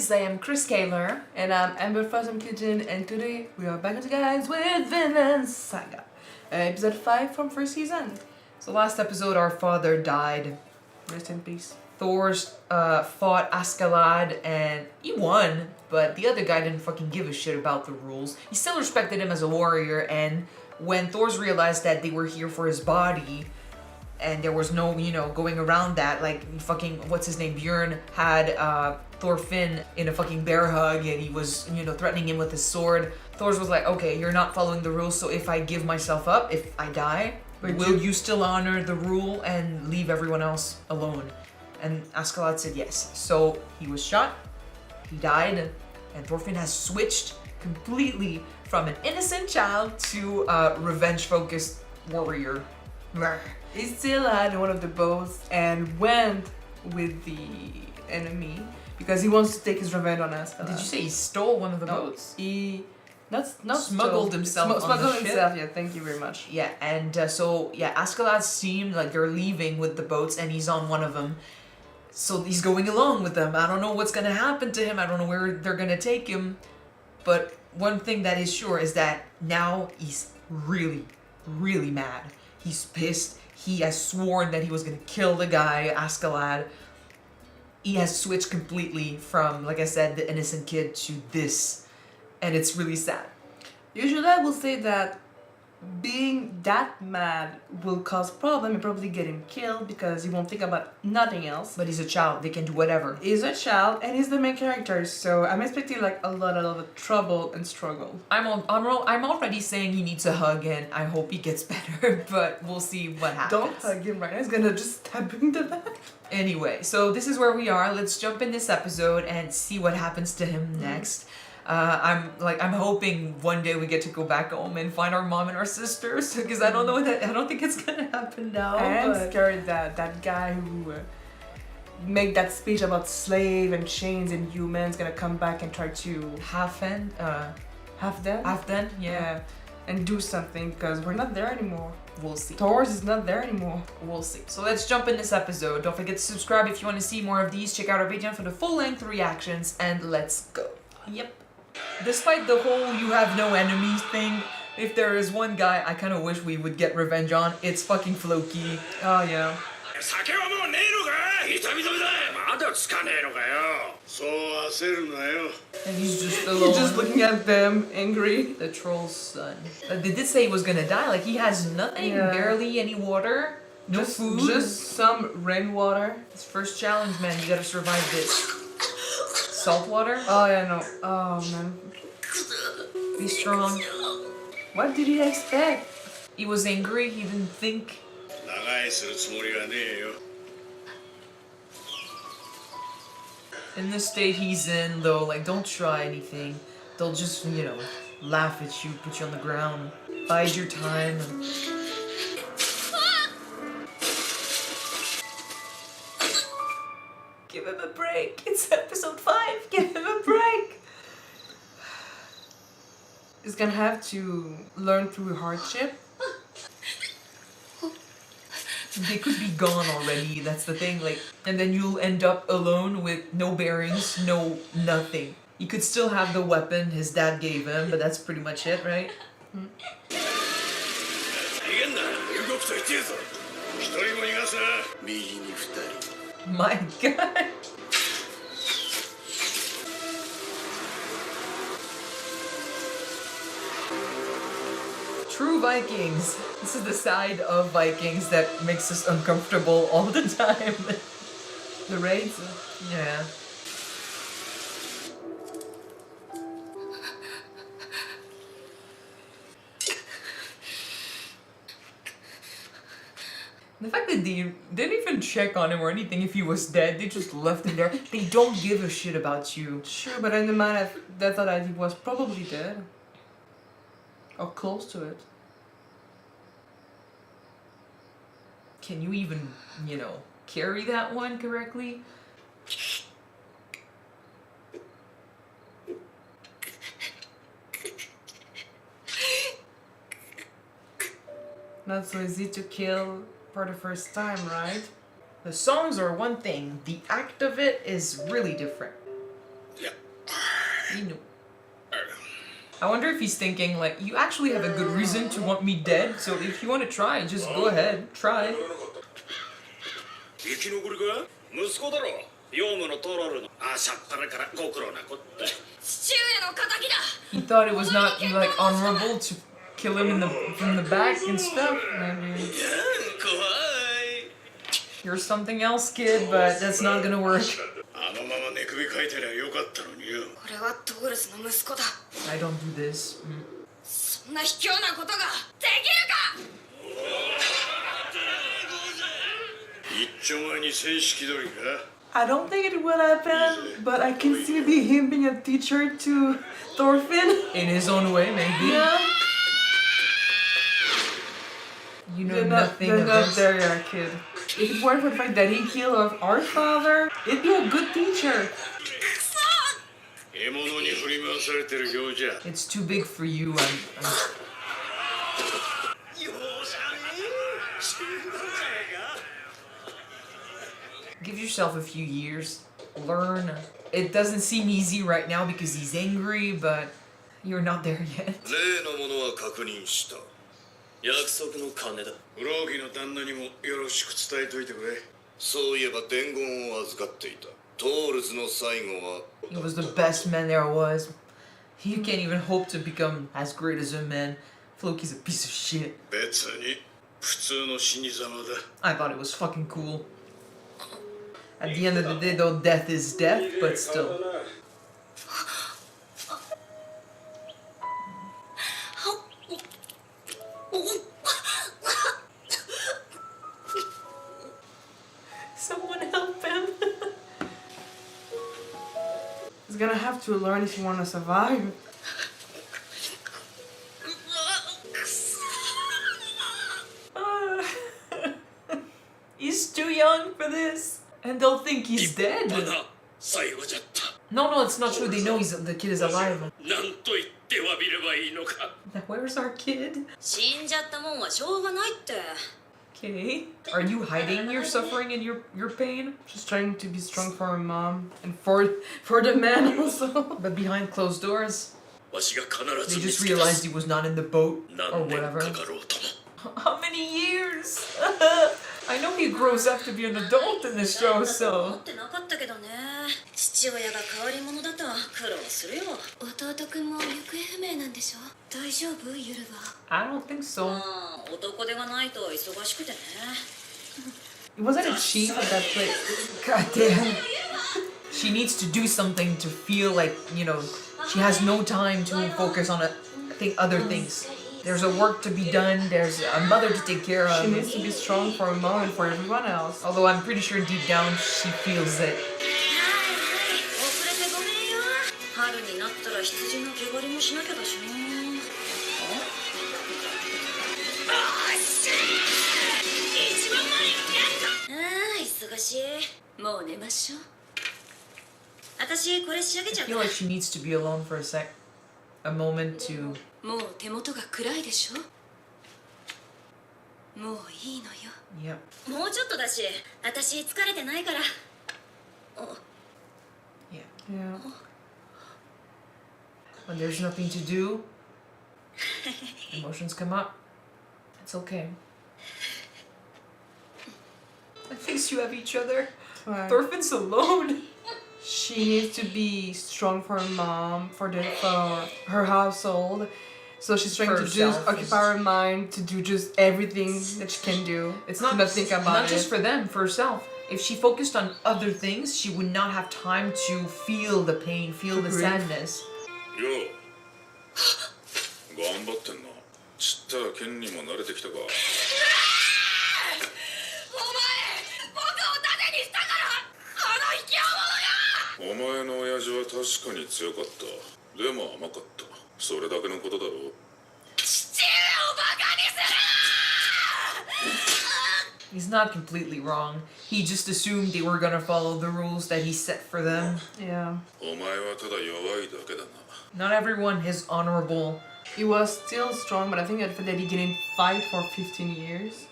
guys, I am Chris Kaler. And I'm Amber from Kyuujin, and today we are back guys with Vinland Saga. Episode 5 from first season. So last episode our father died. Rest in peace. Thor's fought Askeladd and he won, but the other guy didn't fucking give a shit about the rules. He still respected him as a warrior, and when Thor's realized that they were here for his body, and there was no, going around that, like fucking, what's his name, Bjorn had Thorfinn in a fucking bear hug and he was, threatening him with his sword. Thor's was like, okay, you're not following the rules, so if I give myself up, if I die, will you still honor the rule and leave everyone else alone? And Askeladd said yes. So he was shot, he died, and Thorfinn has switched completely from an innocent child to a revenge-focused warrior. He still had one of the boats and went with the enemy because he wants to take his revenge on Askeladd. Did you say he stole one of the boats? He not smuggled himself on smuggled the ship? himself, yeah, thank you very much. Yeah, and Askeladd seemed like they're leaving with the boats and he's on one of them. So he's going along with them. I don't know what's gonna happen to him. I don't know where they're gonna take him. But one thing that is sure is that now he's really, really mad. He's pissed. He has sworn that he was gonna kill the guy, Askeladd. He has switched completely from, like I said, the innocent kid to this. And it's really sad. Usually I will say that being that mad will cause problem and probably get him killed because he won't think about nothing else. But he's a child, they can do whatever. He's a child and he's the main character, so I'm expecting like a lot of trouble and struggle. I'm already saying he needs a hug and I hope he gets better, but we'll see what happens. Don't hug him right now, he's gonna just stab him to death. Anyway, so this is where we are. Let's jump in this episode and see what happens to him next. I'm hoping one day we get to go back home and find our mom and our sisters, because I don't think it's gonna happen now. I'm scared that that guy who made that speech about slave and chains and humans gonna come back and try to half them, yeah, and do something because we're not there anymore. We'll see. Thor's is not there anymore. We'll see. So let's jump in this episode. Don't forget to subscribe if you want to see more of these. Check out our Patreon for the full-length reactions, and let's go. Yep. Despite the whole you have no enemies thing, if there is one guy I kind of wish we would get revenge on, it's fucking Floki. Oh yeah. And he's just alone. He's just looking at them, angry. The troll's son. They did say he was gonna die. Like, he has nothing, barely any water, no food. Just some rainwater. His first challenge, man. You gotta survive this. Salt water? Oh yeah, no. Oh man. Be strong. What did he expect? He was angry. He didn't think. In the state he's in, though, like, don't try anything. They'll just, laugh at you, put you on the ground, bide your time. Give him a break. It's episode 5. Give him a break. He's gonna have to learn through hardship. They could be gone already, that's the thing, like, and then you'll end up alone with no bearings, no nothing. You could still have the weapon his dad gave him, but that's pretty much it, right? My god! True Vikings. This is the side of Vikings that makes us uncomfortable all the time. The raids? Yeah. The fact that they didn't even check on him or anything if he was dead, they just left him there. They don't give a shit about you. Sure, but in the mind, they thought that he was probably dead. Or close to it. Can you even, carry that one correctly? Not so easy to kill for the first time, right? The songs are one thing, the act of it is really different. Yeah. He knew. I wonder if he's thinking, like, you actually have a good reason to want me dead, so if you want to try, just go ahead, try. He thought it was not, like, honorable to kill him from the back and stuff. Maybe. You're something else, kid, but that's not gonna work. I don't do this. I don't think it will happen, but I can see him being a teacher to Thorfinn. In his own way, maybe. Yeah. You know You're nothing not, of not this. there yet, kid. If it weren't for the fact that he killed our father, it'd be a good teacher. It's too big for you. Give yourself a few years. Learn. It doesn't seem easy right now because he's angry, but you're not there yet. 約束の金だ。黒木の旦那にもよろしく伝えといてくれ。そういえば伝言を預かっていた。トールズの最後は。He was the best man there was. You can't even hope to become as great as him, man. Floki's a piece of shit. 別に普通の死に様だ。 I thought it was fucking cool. At the end of the day, though, death is death, but still. Someone help him. He's gonna have to learn if you want to survive. He's too young for this. And they'll think he's dead. No, it's not true. They know the kid is alive. Where's our kid? Okay. Are you hiding your suffering and your pain? Just trying to be strong for her mom and for the man also. But behind closed doors, they just realized he was not in the boat or whatever. How many years? I know he grows up to be an adult in this show, so. I don't think so. Wasn't it chief at that place? God damn. She needs to do something to feel like, she has no time to focus on other things. There's a work to be done, there's a mother to take care of. She needs to be strong for her mom and for everyone else. Although I'm pretty sure deep down she feels it. I feel like she needs to be alone for a moment to... もう手元が暗いでしょもういいのよ Yep. もうちょっとだし私疲れてないから Yeah. When there's nothing to do, emotions come up. It's okay. At least you have each other. Right. Thorfinn's alone. She needs to be strong for her mom, for her household. So she's trying For to just herself. occupy her mind to do just everything that she can do. It's To not think about not it. just for them, for herself. If she focused on other things, she would not have time to feel the pain, feel the Grief. sadness. よう頑張ってんな。ちったら剣にも慣れてきたか。お前僕を盾にしたからこの卑怯者がお前の親父は確かに強かった。でも甘かった。それだけのことだろう。父上をバカにする He's not completely wrong. He just assumed they were gonna follow the rules that he set for them. Yeah. お前はただ弱いだけだな。 Not everyone is honorable. He was still strong, but I think that he didn't fight for 15 years.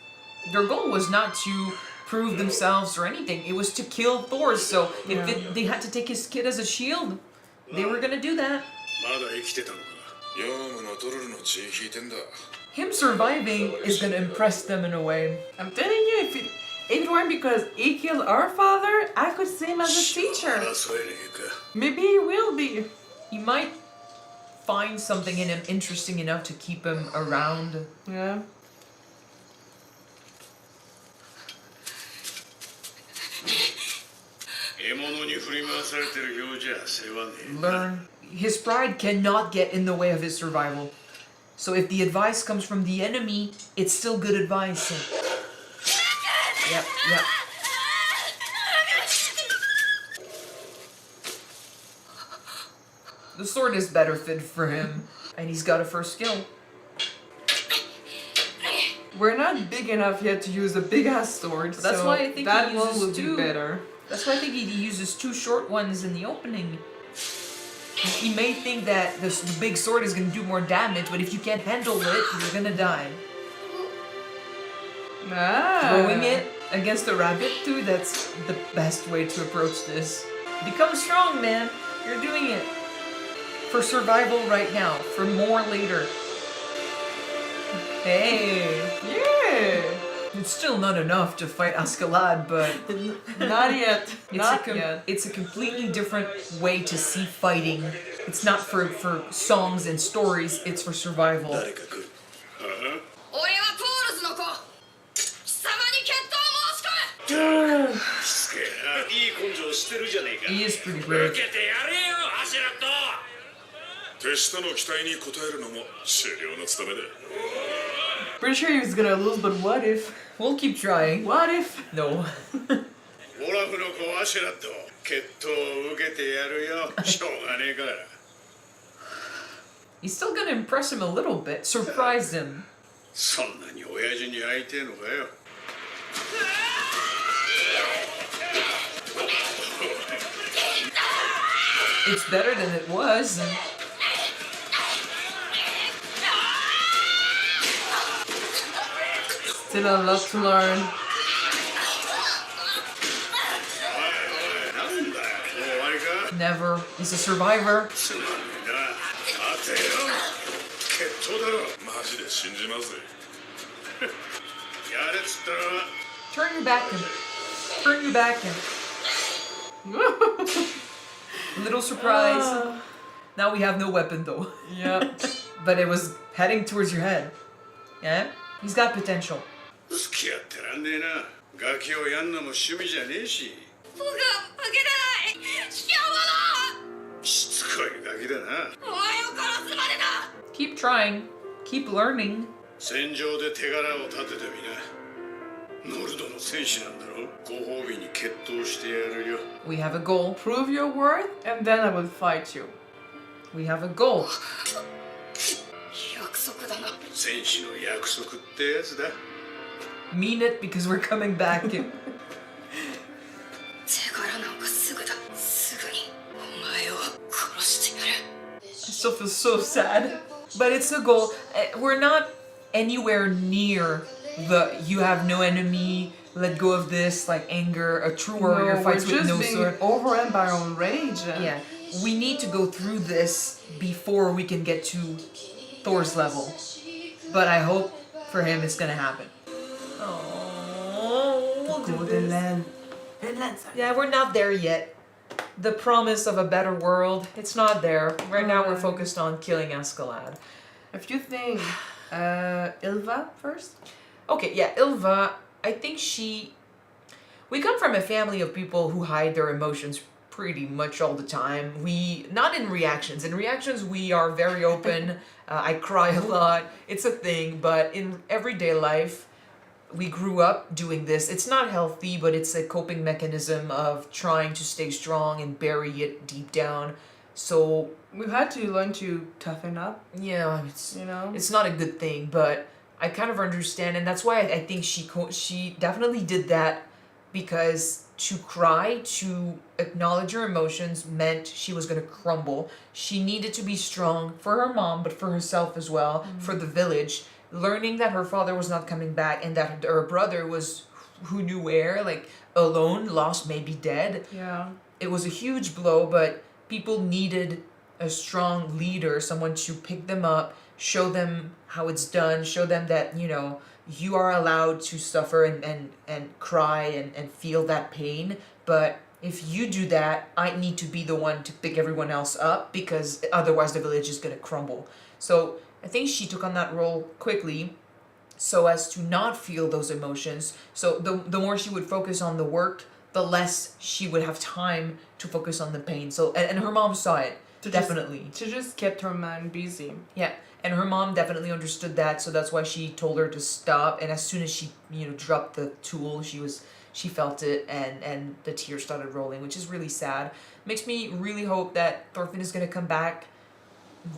Their goal was not to prove themselves or anything. It was to kill Thor. So if Yeah. they had to take his kid as a shield, They were gonna do that. まだ生きてたのか。ヨウムのトルルの血引いてんだ。 Him surviving is gonna impress them in a way. I'm telling you, if it weren't because he killed our father, I could see him as a teacher. 争えねえか。 Maybe he will be. He might find something in him interesting enough to keep him around. Yeah. Learn. His pride cannot get in the way of his survival. So if the advice comes from the enemy, it's still good advice. Yep, yep. The sword is better fit for him, and he's got a first skill. We're not big enough yet to use a big ass sword. That's so why I think that he one uses would two. be better. That's why I think he uses two short ones in the opening. He may think that the big sword is going to do more damage, but if you can't handle it, you're going to die. Throwing it against a rabbit, too, that's the best way to approach this. Become strong, man. You're doing it. For survival right now. For more later. Hey. Yeah. It's still not enough to fight Askeladd, but Not yet. Not it's yet. it's a completely different way to see fighting. It's not for songs and stories, it's for survival. 誰か来る。俺はトールズの子貴様に決闘申し込むしつけえな。いい根性してるじゃねえか。 He is pretty brave. 受けてやれよ、アシェラット。手下の期待に応えるのも修行の務めだ。 Pretty sure he was gonna lose, but what if? We'll keep trying. What if? No. オラフの子アシェラット。決闘を受けてやるよ。しょうがねえから。 He's still gonna impress him a little bit, surprise him. そんなに親父に会いてえのかよ。 It's better than it was. Still a lot to learn. なんだよ、もう終わりか。 Never. He's a survivor. つまんねえな。待てよ。決闘だろ。マジで死んじまうぜ。やれっつったら。 Turn your back him. Turn your back him. Little surprise. Now we have no weapon though. Yep. But it was heading towards your head. Yeah? He's got potential. 付き合ってらんねえな。ガキをやんのも趣味じゃねえし。僕は負けてない卑怯者しつこいガキだな。お前を殺すまでだ Keep trying. Keep learning. 戦場で手柄を立ててみな。ノルドの戦士なんだろ。ご褒美に決闘してやるよ。 We have a goal. Prove your worth, and then I will fight you. We have a goal. 約束だな戦士の約束ってやつだ。 Mean it because we're coming back. 手柄なんかすぐだすぐにお前を殺してやる I still feel so sad. But it's a goal. We're not anywhere near the you have no enemy, let go of this, like anger. A true warrior fights we're with just no being sword. overrun by our own rage. Yeah, we need to go through this before we can get to Thor's level. But I hope for him it's gonna happen. Oh, we'll do Golden this. Land. Vinland Saga. Yeah, we're not there yet. The promise of a better world, it's not there. Right now we're focused on killing Askeladd. A few things. Ilva first? Okay, yeah, Ilva, I think we come from a family of people who hide their emotions pretty much all the time. Not in reactions. In reactions, we are very open. I cry a lot. It's a thing, but in everyday life, we grew up doing this. It's not healthy, but it's a coping mechanism of trying to stay strong and bury it deep down. So, We've had to learn to toughen up, yeah, it's you know? it's not a good thing, but I kind of understand, and that's why I think she definitely did that, because to cry, to acknowledge her emotions meant she was gonna crumble. She needed to be strong for her mom, but for herself as well, for the village. Learning that her father was not coming back and that her brother was who knew where, like alone, lost, maybe dead. Yeah. It was a huge blow, but people needed a strong leader, someone to pick them up, show them how it's done, show them that, you know, you are allowed to suffer and cry and feel that pain, but if you do that, I need to be the one to pick everyone else up, because otherwise the village is going to crumble. So I think she took on that role quickly so as to not feel those emotions. So the more she would focus on the work, the less she would have time to focus on the pain. So and her mom saw it, definitely. She just kept her mind busy. Yeah, and her mom definitely understood that, so that's why she told her to stop. And as soon as she, you know, dropped the tool, she felt it, and the tears started rolling, which is really sad. Makes me really hope that Thorfinn is gonna come back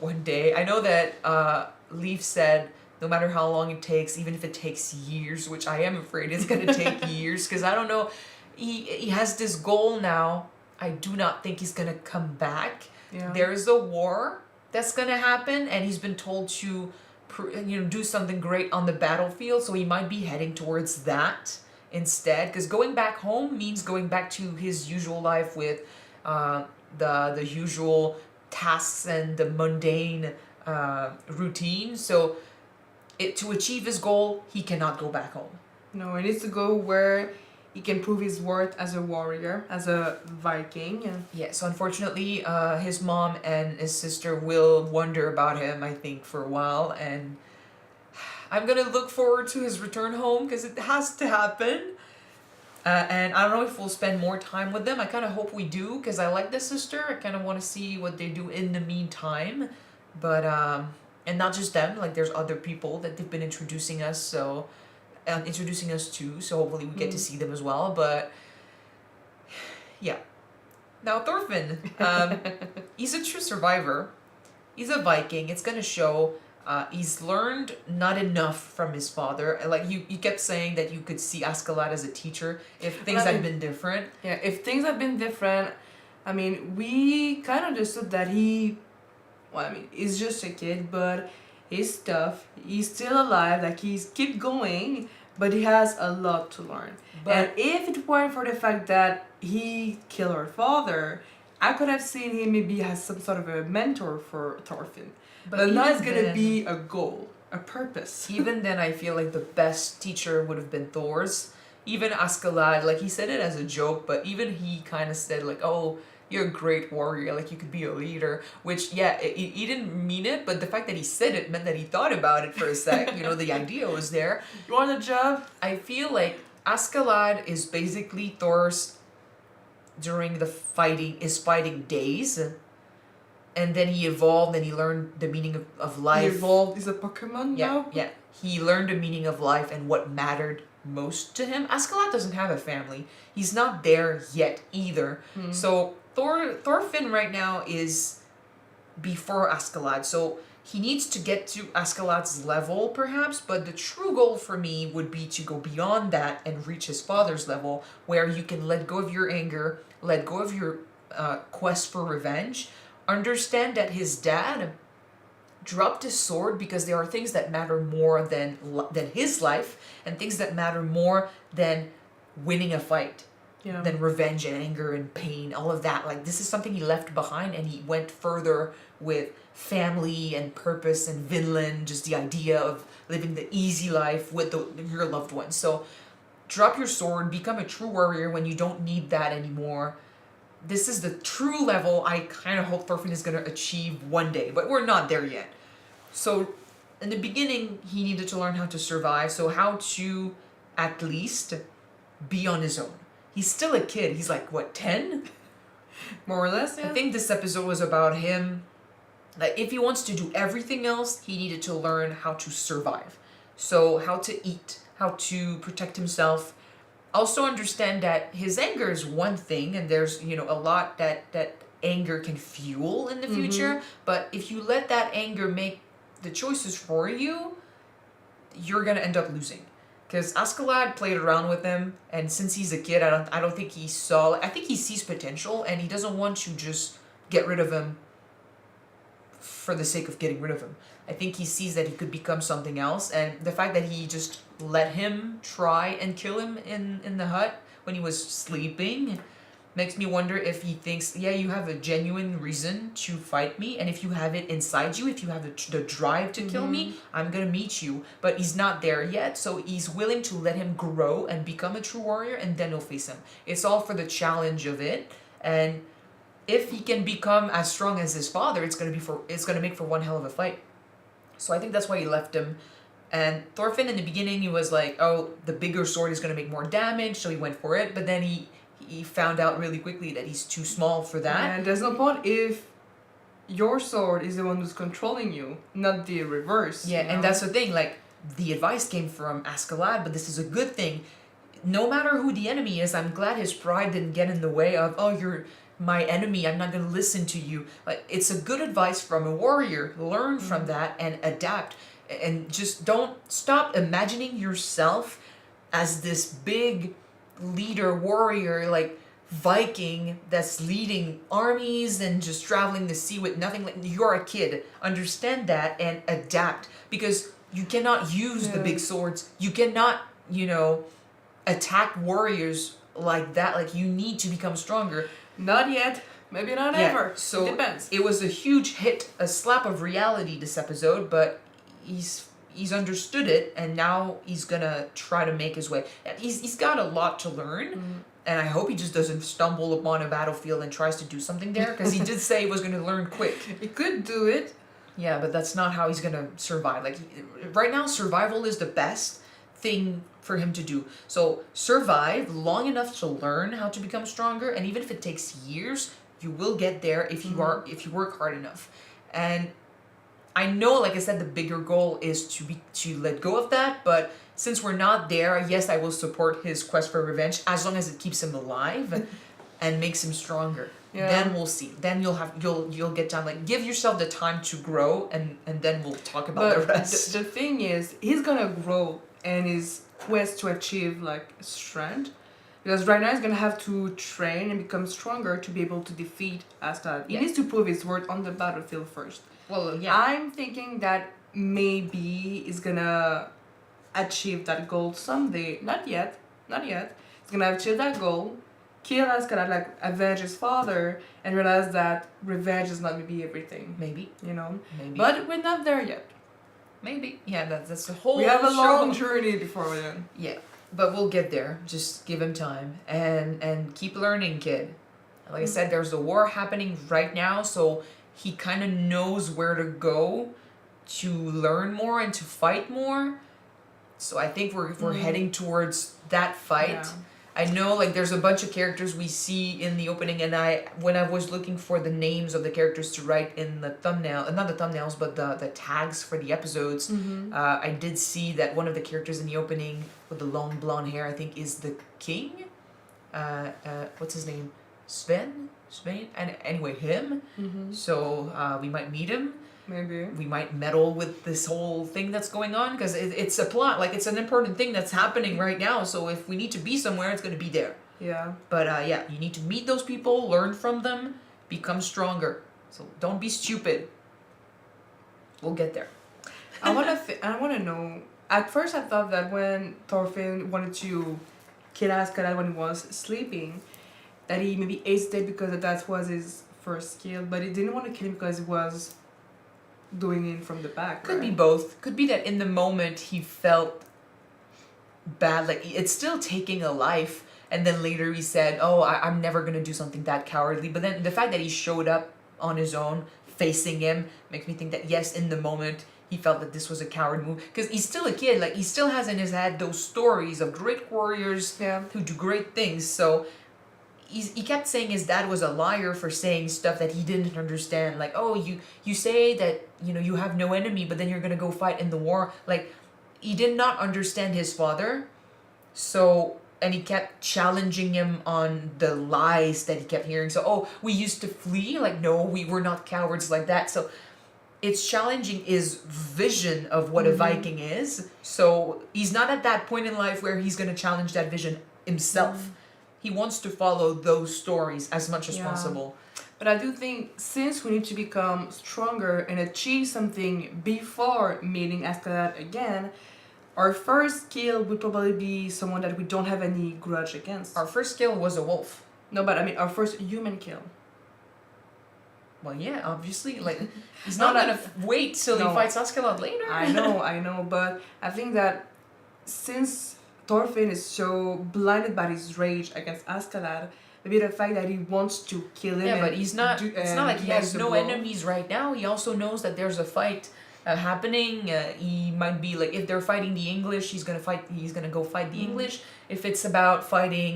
one day. I know that Leaf said no matter how long it takes, even if it takes years, which I am afraid it's gonna take years, because I don't know. He has this goal now. I do not think he's gonna come back. Yeah. There is a war that's gonna happen, and he's been told to, you know, do something great on the battlefield. So he might be heading towards that instead, because going back home means going back to his usual life with the usual tasks and the mundane routine. So to achieve his goal, he cannot go back home. No, he needs to go where he can prove his worth as a warrior, as a Viking. Yeah, so unfortunately, his mom and his sister will wonder about him, I think, for a while, and I'm gonna look forward to his return home, because it has to happen. And I don't know if we'll spend more time with them. I kind of hope we do, because I like the sister. I kind of want to see what they do in the meantime. But, and not just them, like there's other people that they've been introducing us, so... introducing us to, so hopefully we get to see them as well. But yeah, now Thorfinn, he's a true survivor. He's a Viking. It's gonna show. He's learned not enough from his father. Like you kept saying that you could see Askeladd as a teacher if things had been different. Yeah, if things had been different, I mean, we kind of understood that he, well, I mean, he's just a kid, but he's tough. He's still alive. Like he's keep going, but he has a lot to learn. And if it weren't for the fact that he killed her father, I could have seen him maybe as some sort of a mentor for Thorfinn. But now it's gonna be a goal, a purpose. Even then, I feel like the best teacher would have been Thor's. Even Askeladd, like he said it as a joke, but even he kind of said like, "Oh, you're a great warrior, like you could be a leader," which, yeah, he didn't mean it, but the fact that he said it meant that he thought about it for a sec. You know, the idea was there. You want a job? I feel like Askeladd is basically Thor's during his fighting days, and then he evolved and he learned the meaning of life. He evolved. He's a Pokemon now? Yeah. He learned the meaning of life and what mattered most to him. Askeladd doesn't have a family. He's not there yet either. So Thorfinn right now is before Askeladd, so he needs to get to Askeladd's level perhaps, but the true goal for me would be to go beyond that and reach his father's level, where you can let go of your anger, let go of your quest for revenge, understand that his dad dropped his sword because there are things that matter more than his life, and things that matter more than winning a fight. Yeah. Than revenge and anger and pain, all of that. Like, this is something he left behind, and he went further with family and purpose and Vinland, just the idea of living the easy life with your loved ones. So drop your sword, become a true warrior when you don't need that anymore. This is the true level I kind of hope Thorfinn is going to achieve one day, but we're not there yet. So in the beginning, he needed to learn how to survive, so how to at least be on his own. He's still a kid. He's like, what, 10? More or less, yeah. I think this episode was about him. Like, if he wants to do everything else, he needed to learn how to survive. So how to eat, how to protect himself. Also understand that his anger is one thing, and there's, you know, a lot that anger can fuel in the future. But if you let that anger make the choices for you, you're going to end up losing. Because Askeladd played around with him, and since he's a kid, I don't think he saw... I think he sees potential, and he doesn't want to just get rid of him for the sake of getting rid of him. I think he sees that he could become something else, and the fact that he just let him try and kill him in the hut when he was sleeping, Makes me wonder if he thinks, yeah, you have a genuine reason to fight me, and if you have it inside you, if you have the drive to kill me, I'm gonna meet you. But he's not there yet, so he's willing to let him grow and become a true warrior, and then he'll face him. It's all for the challenge of it, and if he can become as strong as his father, it's gonna make for one hell of a fight. So I think that's why he left him. And Thorfinn in the beginning, he was like, oh, the bigger sword is gonna make more damage, so he went for it. But then he found out really quickly that he's too small for that. And there's no point if your sword is the one who's controlling you, not the reverse. Yeah, you know? and that's the thing, like, the advice came from Askeladd, but this is a good thing. No matter who the enemy is, I'm glad his pride didn't get in the way of, oh, you're my enemy, I'm not gonna listen to you. Like, it's a good advice from a warrior. Learn from that and adapt. And just don't stop imagining yourself as this big leader, warrior, like Viking that's leading armies and just traveling the sea with nothing. Like, you're a kid. Understand that and adapt, because you cannot use the big swords. You cannot, attack warriors like that. Like, you need to become stronger. Not yet. Maybe not ever. So it depends. it was a huge hit, a slap of reality this episode, but he's understood it, and now he's gonna try to make his way. He's got a lot to learn, and I hope he just doesn't stumble upon a battlefield and tries to do something there, because he did say he was gonna learn quick. He could do it. Yeah, but that's not how he's gonna survive. Like, right now, survival is the best thing for him to do. So survive long enough to learn how to become stronger, and even if it takes years, you will get there if you work hard enough. And I know, like I said, the bigger goal is to let go of that, but since we're not there, yes, I will support his quest for revenge as long as it keeps him alive and makes him stronger. Yeah. Then we'll see. Then you'll get time. Like, give yourself the time to grow, and then we'll talk about the rest. The thing is, he's gonna grow in his quest to achieve like strength. Because right now he's gonna have to train and become stronger to be able to defeat Askeladd. He needs to prove his worth on the battlefield first. Well, yeah. I'm thinking that maybe he's gonna achieve that goal someday. Not yet. He's gonna achieve that goal, kill Askeladd, like avenge his father, and realize that revenge is not maybe everything. Maybe. Maybe. But we're not there yet. Maybe. Yeah, that's the whole We have a show. long journey before we're done. Yeah. But we'll get there. Just give him time and keep learning, kid. Like I said, there's a war happening right now, so he kind of knows where to go to learn more and to fight more. So I think we're heading towards that fight. Yeah. I know, like, there's a bunch of characters we see in the opening, and when I was looking for the names of the characters to write in the thumbnail, not the thumbnails, but the tags for the episodes, I did see that one of the characters in the opening with the long blonde hair, I think, is the king. What's his name? Sven? And anyway, him. So we might meet him. Maybe. We might meddle with this whole thing that's going on, because it's a plot. Like, it's an important thing that's happening right now. So if we need to be somewhere, it's going to be there. Yeah. But yeah, you need to meet those people, learn from them, become stronger. So don't be stupid. We'll get there. I wanna know. At first, I thought that when Thorfinn wanted to kill Askeladd when he was sleeping, that he maybe hesitated because that was his first skill, but he didn't want to kill him because he was doing it from the back. Could be right? both. Could be that in the moment he felt bad, like it's still taking a life, and then later he said, oh, I'm never gonna do something that cowardly. But then the fact that he showed up on his own, facing him, makes me think that yes, in the moment he felt that this was a coward move, because he's still a kid. Like, he still has in his head those stories of great warriors who do great things. So he kept saying his dad was a liar for saying stuff that he didn't understand. Like, oh, you say that, you have no enemy, but then you're gonna go fight in the war. Like, he did not understand his father. So, and he kept challenging him on the lies that he kept hearing. So, oh, we used to flee? Like, no, we were not cowards like that. So it's challenging his vision of what a Viking is. So he's not at that point in life where he's gonna challenge that vision himself. He wants to follow those stories as much as possible. But I do think, since we need to become stronger and achieve something before meeting Askeladd again, our first skill would probably be someone that we don't have any grudge against. Our first skill was a wolf. No, but I mean our first human kill. Well, yeah, obviously, like he's No, not no. gonna wait till No. he fights Askeladd later. I know, but I think that since Thorfinn is so blinded by his rage against Askeladd, maybe the fact that he wants to kill him. Yeah, but and he's not. It's not like he make has the no blow. enemies right now. He also knows that there's a fight happening. He might be like, if they're fighting the English, he's gonna fight. He's gonna go fight the English. If it's about fighting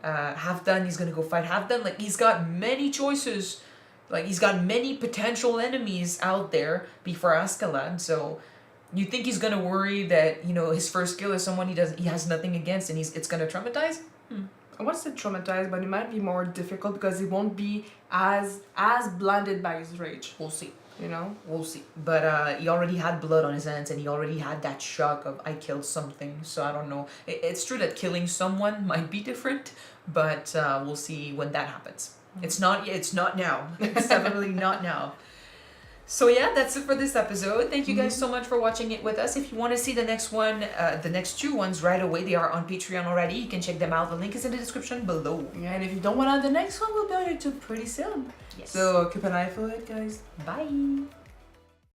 Halfdan, he's gonna go fight Halfdan. Like he's got many choices. Like he's got many potential enemies out there before Askeladd. So you think he's gonna worry that his first kill is someone he has nothing against, and it's gonna traumatize? I won't say traumatized, but it might be more difficult because he won't be as blinded by his rage. We'll see. We'll see. But he already had blood on his hands, and he already had that shock of I killed something. So I don't know. It's true that killing someone might be different, but we'll see when that happens. It's not now. It's definitely not now. So yeah, that's it for this episode. Thank you guys so much for watching it with us. If you want to see the next one, the next two ones right away, they are on Patreon already. You can check them out. The link is in the description below. Yeah, and if you don't want to, the next one will be on YouTube pretty soon. Yes. So keep an eye for it, guys. Bye.